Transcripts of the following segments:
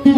শুভ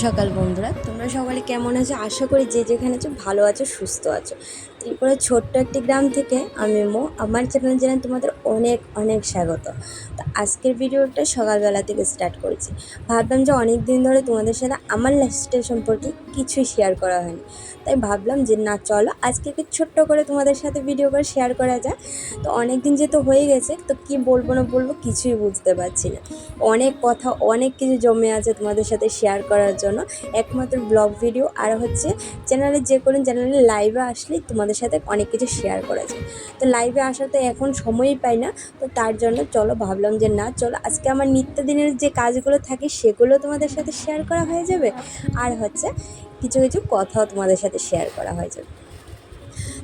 সকাল বন্ধুরা, তোমরা সকালে কেমন আছো? আশা করি যে যেখানে আছো ভালো আছো, সুস্থ আছো। ত্রিপুরার ছোট্ট একটি গ্রাম থেকে আমি আমার চ্যানেল জানাই তোমাদের অনেক অনেক স্বাগত। তো আজকের ভিডিওটা সকালবেলা থেকে স্টার্ট করেছি। ভাবলাম যে অনেক দিন ধরে তোমাদের সাথে আমার লাইফস্টাইল সম্পর্কে কিছুই শেয়ার করা হয়নি, তাই ভাবলাম যে না চলো আজকে একটু ছোট্ট করে তোমাদের সাথে ভিডিও করে শেয়ার করা যায়। তো অনেক দিন যেহেতু হয়ে গেছে, তো কি বলবো না বলবো কিছুই বুঝতে পারছি না। অনেক কথা, অনেক কিছু জমে আছে তোমাদের সাথে শেয়ার করার জন্য। একমাত্র ব্লগ ভিডিও আর হচ্ছে চ্যানেলে যে কোনো চ্যানেলে লাইভে আসলেই তোমাদের সাথে অনেক কিছু শেয়ার করা যায়। তো লাইভে আসার তো এখন সময়ই পাই না, তো তার জন্য চলো ভাবলাম যে না চলো আজকে আমার নিত্যদিনের যে কাজগুলো থাকে সেগুলো তোমাদের সাথে শেয়ার করা হয়ে যাবে, আর হচ্ছে কিছু কিছু কথাও তোমাদের সাথে শেয়ার করা হয়ে যাবে।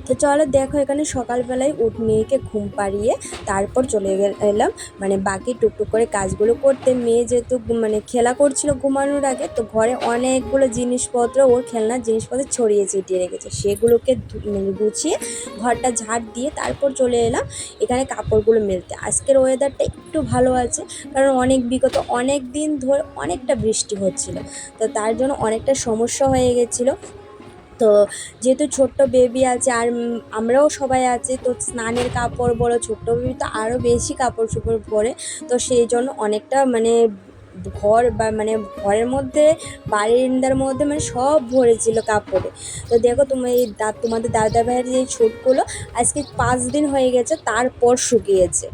তো চলো দেখো, এখানে সকালবেলায় মেয়েকে ঘুম পাড়িয়ে তারপর চলে এলাম মানে বাকি টুকটুক করে কাজগুলো করতে। মেয়ে যেহেতু মানে খেলা করছিল ঘুমানোর আগে, তো ঘরে অনেকগুলো জিনিসপত্র, ওর খেলনার জিনিসপত্র ছড়িয়ে ছিটিয়ে রেখেছে, সেগুলোকে মানে গুছিয়ে ঘরটা ঝাড় দিয়ে তারপর চলে এলাম এখানে কাপড়গুলো মেলতে। আজকের ওয়েদারটা একটু ভালো আছে, কারণ বিগত অনেক দিন ধরে অনেকটা বৃষ্টি হচ্ছিল, তো তার জন্য অনেকটা সমস্যা হয়ে গেছিলো। তো যেহেতু ছোট্ট বেবি আছে আর আমরাও সবাই আছি, তো স্নানের কাপড় বলো, ছোট্ট বেবি তো আরও বেশি কাপড় চোপড় পরে, তো সেই জন্য অনেকটা মানে ঘর বা মানে ঘরের মধ্যে বারান্দার মধ্যে মানে সব ভরেছিল কাপড়ে। তো দেখো তুমি তোমাদের দাদা ভাইয়ের যে ছোটগুলো আজকে 5 দিন হয়ে গেছে, তারপর শুকিয়েছে।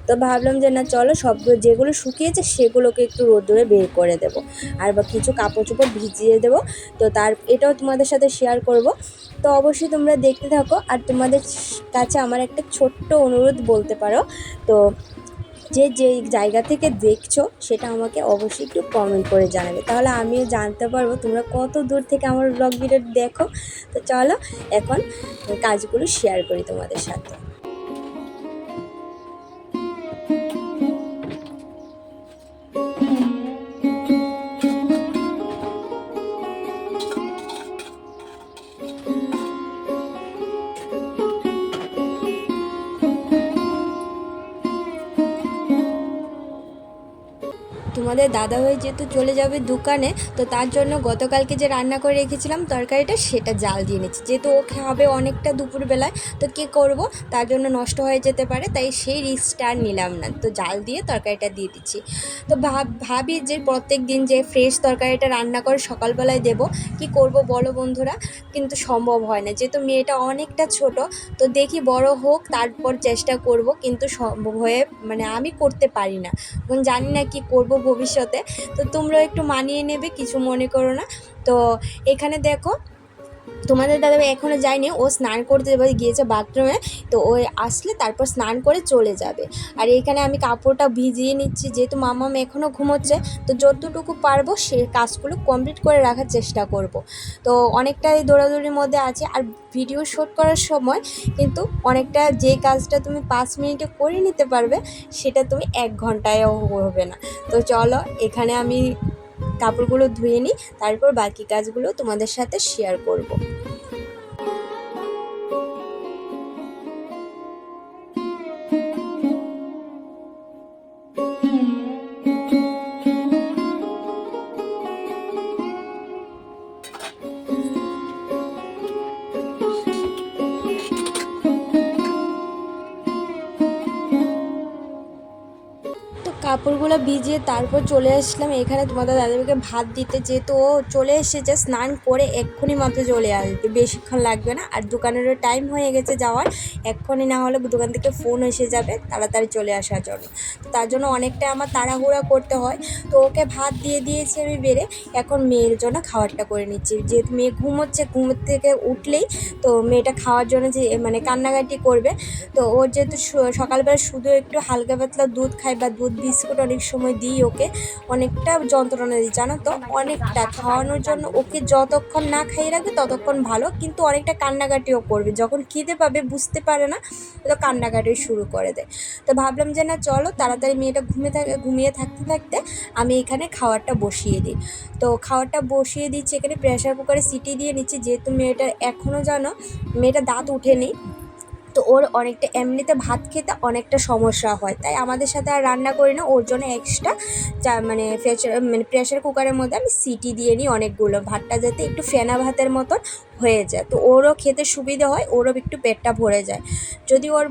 তো ভাবলাম যে না চলো সবগুলো যেগুলো শুকিয়েছে সেগুলোকে একটু রোদ্দুরে বের করে দেবো, আর বা কিছু কাপড় চোপড় ভিজিয়ে দেবো। তো এটাও তোমাদের সাথে শেয়ার করব। তো অবশ্যই তোমরা দেখতে থাকো, আর তোমাদের কাছে আমার একটা ছোট্ট অনুরোধ বলতে পারো। তো যে জায়গা থেকে দেখছো সেটা আমাকে অবশ্যই একটু কমেন্ট করে জানাবে, তাহলে আমিও জানতে পারবো তোমরা কত দূর থেকে আমার ব্লগ ভিডিও দেখো। তো চলো এখন কাজগুলো শেয়ার করি তোমাদের সাথে। তোমাদের দাদাভাই যেহেতু চলে যাবে দোকানে, তো তার জন্য গতকালকে যে রান্না করে রেখেছিলাম তরকারিটা সেটা জাল দিয়ে নিচ্ছি, যেহেতু ও খাবে অনেকটা দুপুরবেলায়, তো কী করব, তার জন্য নষ্ট হয়ে যেতে পারে, তাই সেই রিস্কটা আর নিলাম না, তো জাল দিয়ে তরকারিটা দিয়ে দিচ্ছি। তো ভাবি যে প্রত্যেক দিন যে ফ্রেশ তরকারিটা রান্না করে সকালবেলায় দেব, কি করব বলো বন্ধুরা, কিন্তু সম্ভব হয় না, যেহেতু মেয়েটা অনেকটা ছোট। তো দেখি বড় হোক তারপর চেষ্টা করব, কিন্তু সম্ভব হয়ে মানে আমি করতে পারি না, এখন জানি না কি করব ভবিষ্যতে। তো তোমরাও একটু মানিয়ে নেবে, কিছু মনে করো না। তো এখানে দেখো তোমাদের দাদাভাই এখনও যায়নি, ও স্নান করতে গিয়েছে বাথরুমে, তো ও আসলে তারপর স্নান করে চলে যাবে। আর এখানে আমি কাপড়টা ভিজিয়ে নিচ্ছি, যেহেতু মাম্মাম এখনও ঘুমোচ্ছে, তো যতটুকু পারবো সে কাজগুলো কমপ্লিট করে রাখার চেষ্টা করব। তো অনেকটাই দৌড়াদৌড়ির মধ্যে আছে, আর ভিডিও শ্যুট করার সময় কিন্তু অনেকটা, যে কাজটা তুমি 5 মিনিটে করে নিতে পারবে সেটা তুমি 1 ঘন্টায়ও হবে না। তো চলো এখানে আমি কাপড়গুলো ধুয়ে নিই, তারপর বাকি কাজগুলো তোমাদের সাথে শেয়ার করব। কাপড়গুলো ভিজিয়ে তারপর চলে আসলাম এখানে তোমাদের দাদাভাইকে ভাত দিতে, যেহেতু ও চলে এসেছে স্নান করে, এক্ষুনি মাত্র চলে আসবে, বেশিক্ষণ লাগবে না, আর দোকানেরও টাইম হয়ে গেছে যাওয়ার, এক্ষুনি না হলে দোকান থেকে ফোন এসে যাবে তাড়াতাড়ি চলে আসার জন্য। তো তার জন্য অনেকটা আমার তাড়াহুড়া করতে হয়। তো ওকে ভাত দিয়ে দিয়েছি আমি বেড়ে, এখন মেয়ের জন্য খাবারটা করে নিচ্ছি, যেহেতু মেয়ে ঘুমোচ্ছে, ঘুম থেকে উঠলেই তো মেয়েটা খাওয়ার জন্য যে মানে কান্নাকাটি করবে। তো ওর যেহেতু সকালবেলা শুধু একটু হালকা পাতলা দুধ খায় বা দুধ বিস্কিট বিস্কুট অনেক সময় দিই ওকে, অনেকটা যন্ত্রণা দিই জানো তো, অনেকটা খাওয়ানোর জন্য। ওকে যতক্ষণ না খাইয়ে রাখবে ততক্ষণ ভালো, কিন্তু অনেকটা কান্নাকাটিও করবে, যখন খিদে পাবে বুঝতে পারে না, তো কান্নাকাটি শুরু করে দেয়। তো ভাবলাম যে না চলো তাড়াতাড়ি মেয়েটা ঘুমিয়ে থাকতে থাকতে আমি এখানে খাবারটা বসিয়ে দিই। তো খাবারটা বসিয়ে দিচ্ছি, এখানে প্রেশার কুকারে সিটি দিয়ে নিচ্ছি, যেহেতু মেয়েটার এখনও জানো মেয়েটা দাঁত ওঠেনি, তো ওর অনেকটা এমনিতে ভাত খেতে অনেকটা সমস্যা হয়, তাই আমাদের সাথে আর রান্না করি না, ওর জন্য এক্সট্রা প্রেশার কুকারের মধ্যে আমি সিটি দিয়ে নিই অনেকগুলো, ভাতটা যাতে একটু ফেনা ভাতের মতন হয়ে যায়, তো ওরও খেতে সুবিধা হয়, ওরও একটু পেটটা ভরে যায়। যদি ওর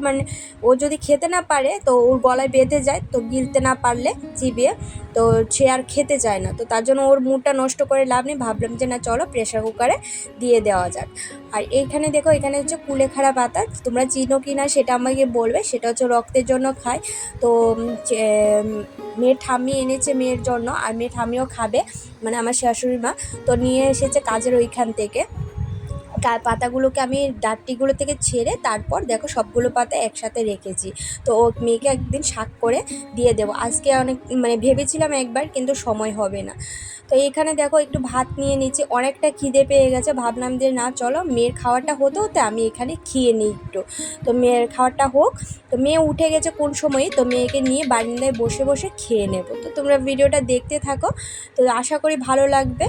ও যদি খেতে না পারে তো ওর গলায় বেঁধে যায়, তো গিলতে না পারলে চিবিয়ে, তো সে আর খেতে চায় না, তো তার জন্য ওর মুডটা নষ্ট করে লাভ নেই, ভাবলাম যে না চলো প্রেশার কুকারে দিয়ে দেওয়া যাক। আর এইখানে দেখো, এখানে হচ্ছে কুলেখাড়া পাতা, তোমরা চিনো কি না সেটা আমাকে বলবে, সেটা হচ্ছে রক্তের জন্য খায়। তো মেয়ের ঠাম্মি এনেছে মেয়ের জন্য, আর মেয়ের ঠাম্মিও খাবে, মানে আমার শাশুড়ি মা, তো নিয়ে এসেছে কাজের ওইখান থেকে। পাতাগুলোকে আমি ডাঁটিগুলো থেকে ছেড়ে তারপর দেখো সবগুলো পাতা একসাথে রেখেছি, তো ও মেয়েকে একদিন শাক করে দিয়ে দেবো। আজকে অনেক ভেবেছিলাম একবার, কিন্তু সময় হবে না। তো এখানে দেখো একটু ভাত নিয়ে নিচ্ছি, অনেকটা খিদে পেয়ে গেছে, ভাবলাম যে না চলো মেয়ের খাওয়াটা হতে হতে আমি এখানে খেয়ে নিই একটু। তো মেয়ের খাওয়াটা হোক, তো মেয়ে উঠে গেছে কোন সময়ই, তো মেয়েকে নিয়ে বারান্দায় বসে বসে খেয়ে নেব। তো তোমরা ভিডিওটা দেখতে থাকো, তো আশা করি ভালো লাগবে।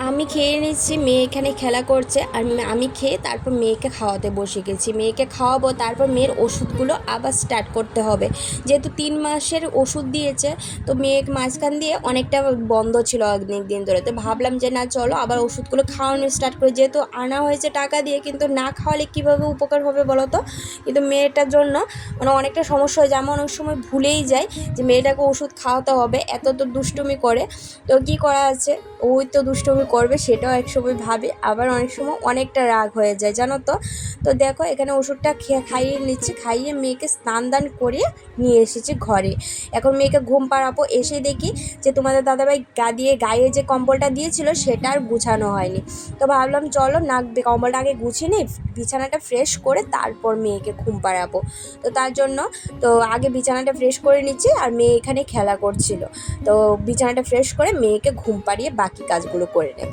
আমি খেয়ে নিচ্ছি, মেয়ে এখানে খেলা করছে, আর আমি খেয়ে তারপর মেয়েকে খাওয়াতে বসে গেছি। মেয়েকে খাওয়াবো, তারপর মেয়ের ওষুধগুলো আবার স্টার্ট করতে হবে, যেহেতু 3 মাসের ওষুধ দিয়েছে, তো মেয়ে মাঝখান দিয়ে অনেকটা বন্ধ ছিল অনেক দিন ধরে, তো ভাবলাম যে না চলো আবার ওষুধগুলো খাওয়ানো স্টার্ট করে, যেহেতু আনা হয়েছে টাকা দিয়ে, কিন্তু না খাওয়ালে কীভাবে উপকার হবে বলো তো। কিন্তু মেয়েটার জন্য অনেকটা সমস্যা হয়, যেমন অনেক সময় ভুলেই যায় যে মেয়েটাকে ওষুধ খাওয়াতে হবে, এত তো দুষ্টুমি করে, তো কী করা আছে, ওই তো দুষ্টুমি করবে সেটাও একসময় ভাবে, আবার অনেক সময় অনেকটা রাগ হয়ে যায় জানো তো। তো দেখো এখানে ওষুধটা খাইয়ে নিচ্ছি, খাইয়ে মেয়েকে স্নান দান করিয়ে নিয়ে এসেছি ঘরে। এখন মেয়েকে ঘুম পাড়াবো, এসে দেখি যে তোমাদের দাদাভাই গায়ে যে কম্বলটা দিয়েছিল সেটা আর গুছানো হয়নি, তো ভাবলাম চলো কম্বলটা আগে গুছিয়ে নিই, বিছানাটা ফ্রেশ করে তারপর মেয়েকে ঘুম পাড়াবো। তো তার জন্য তো আগে বিছানাটা ফ্রেশ করে নিচ্ছি, আর মেয়ে এখানে খেলা করছিল, তো বিছানাটা ফ্রেশ করে মেয়েকে ঘুম পাড়িয়ে বাকি কাজগুলো করে নেব।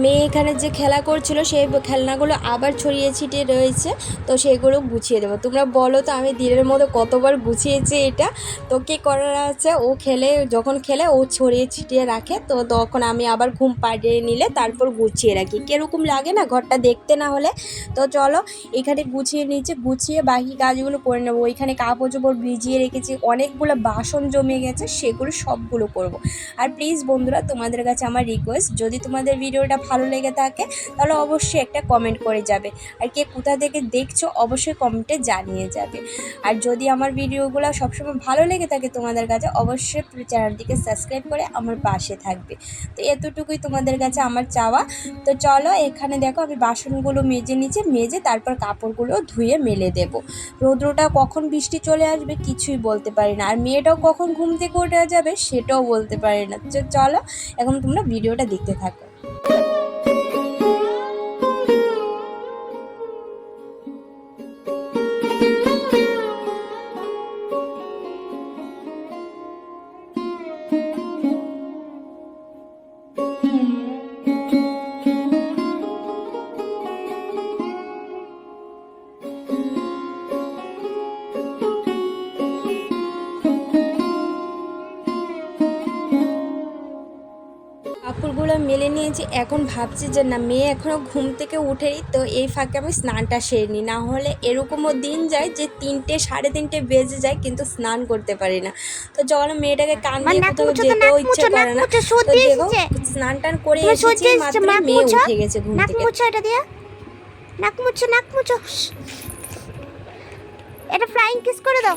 মেয়ে এখানে যে খেলা করছিল সেই খেলনাগুলো আবার ছড়িয়ে ছিটিয়ে রয়েছে, তো সেগুলো গুছিয়ে দেবো। তোমরা বলো তো আমি দিনের মধ্যে কতবার গুছিয়েছি এটা। তো কী করার আছে, ও যখন খেলে ও ছড়িয়ে ছিটিয়ে রাখে, তো তখন আমি আবার ঘুম পাড়িয়ে নিলে তারপর গুছিয়ে রাখি, কীরকম লাগে না ঘরটা দেখতে না হলে। তো চলো এখানে গুছিয়ে নিচে, গুছিয়ে বাকি কাজগুলো করে নেবো। ওইখানে কাপড় চোপড় ভিজিয়ে রেখেছি, অনেকগুলো বাসন জমে গেছে, সেগুলো সবগুলো করব। আর প্লিজ বন্ধুরা তোমাদের কাছে আমার রিকোয়েস্ট, যদি তোমাদের ভিডিওটা ভালো লেগে থাকে তাহলে অবশ্যই একটা কমেন্ট করে যাবে, আর কে কোথা থেকে দেখছো অবশ্যই কমেন্টে জানিয়ে যাবে। আর যদি আমার ভিডিওগুলো সবসময় ভালো লেগে থাকে তোমাদের কাছে, অবশ্যই চ্যানেলটিকে সাবস্ক্রাইব করে আমার পাশে থাকবে। তো এতটুকুই তোমাদের কাছে আমার চাওয়া। তো চলো এখানে দেখো আমি বাসনগুলো মেজে তারপর কাপড়গুলো ধুয়ে মেলে দেব। রৌদ্রটা কখন বৃষ্টি চলে আসবে কিছুই বলতে পারি না, আর মেয়েটাও কখন ঘুম থেকে উঠে যাবে সেটাও বলতে পারি না। তো চলো এখন তোমরা ভিডিওটা দেখতে থাকো। কাপড়গুলো কাজগুলো মেলে নিয়েছি। এখন ভাবছি যে না, মেয়ে এখনও ঘুম থেকে উঠেই, তো এই ফাঁকে আমি স্নানটা সেরে নিই, না হলে এরকমও দিন যায় যে 3টে 3:30 বেজে যায় কিন্তু স্নান করতে পারি না। তো চলো, মেয়েটাকে কান দিয়ে কোথাও যেতেও ইচ্ছে করে না, তো দেখো স্নান টান করে এসেছি মাত্র, মেয়ে উঠে গেছে ঘুম থেকে। এটা দিয়ে নাক মুছো। এটা ফ্লাইং কিস করে দাও।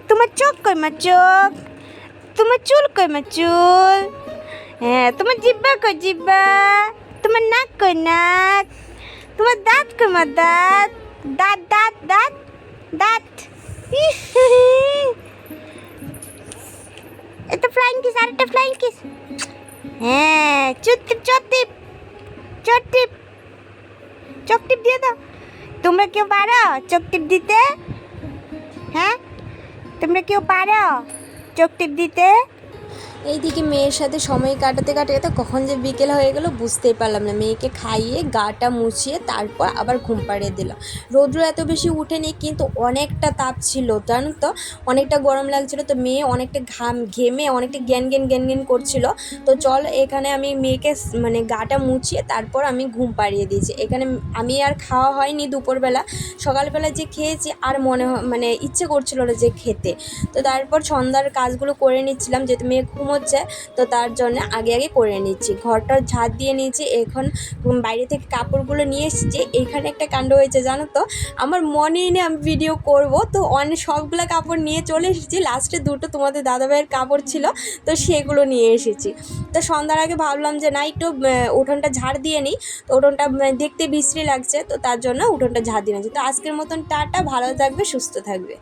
তোমার চোখ কই মা চোখ, তোমার চুল কই মা চুল, হ্যাঁ তোমার জিব্বা কই জিব্বা, তোমার নাক কই নাক, তোমার দাঁত কই মা দাঁত, দাঁত দাঁত দাঁত দাঁত। এটা ফ্লাইং কিস, আরেকটা ফ্লাইং কিস। হ্যাঁ চোখ টিপ দিয়ে দাও। তোমরা কেউ পারো চোখ টিপ দিতে? হ্যাঁ, তোমরা কেউ পারো চোখ টিপ দিতে? এইদিকে মেয়ের সাথে সময় কাটাতে কাটাতে কখন যে বিকেল হয়ে গেল বুঝতেই পারলাম না। মেয়েকে খাইয়ে গাটা মুছিয়ে তারপর আবার ঘুম পাড়িয়ে দিলাম। রৌদ্র এত বেশি উঠেনি কিন্তু অনেকটা তাপ ছিল, জানো তো, অনেকটা গরম লাগছিল। তো মেয়ে অনেকটা ঘেমে অনেকটা জ্ঞান করছিল। তো চল, এখানে আমি মেয়েকে মানে গাটা মুছিয়ে তারপর আমি ঘুম পাড়িয়ে দিয়েছি। এখানে আমি আর খাওয়া হয়নি দুপুরবেলা, সকালবেলা যে খেয়েছি আর মানে ইচ্ছে করছিল না যে খেতে। তো তারপর সন্ধ্যার কাজগুলো করে নিচ্ছিলাম, যেহেতু মেয়ে হচ্ছে, তো তার জন্য আগে করে নিচ্ছি। ঘরটা ঝাড় দিয়ে নিয়েছি। এখন বাইরে থেকে কাপড়গুলো নিয়ে এসেছি। এখানে একটা কাণ্ড হয়েছে জানো তো, আমার মনেই নেই আমি ভিডিও করব, তো সবগুলো কাপড় নিয়ে চলে এসেছি। লাস্টে দুটো তোমাদের দাদাভাইয়ের কাপড় ছিল, তো সেগুলো নিয়ে এসেছি। তো সন্ধ্যার আগে ভাবলাম যে না, একটু উঠোনটা ঝাড় দিয়ে নিই। তো উঠোনটা দেখতে বিশ্রী লাগছে, তো তার জন্য উঠোনটা ঝাড় দিয়ে নিয়েছি। তো আজকের মতন টাটা, ভালো থাকবে, সুস্থ থাকবে।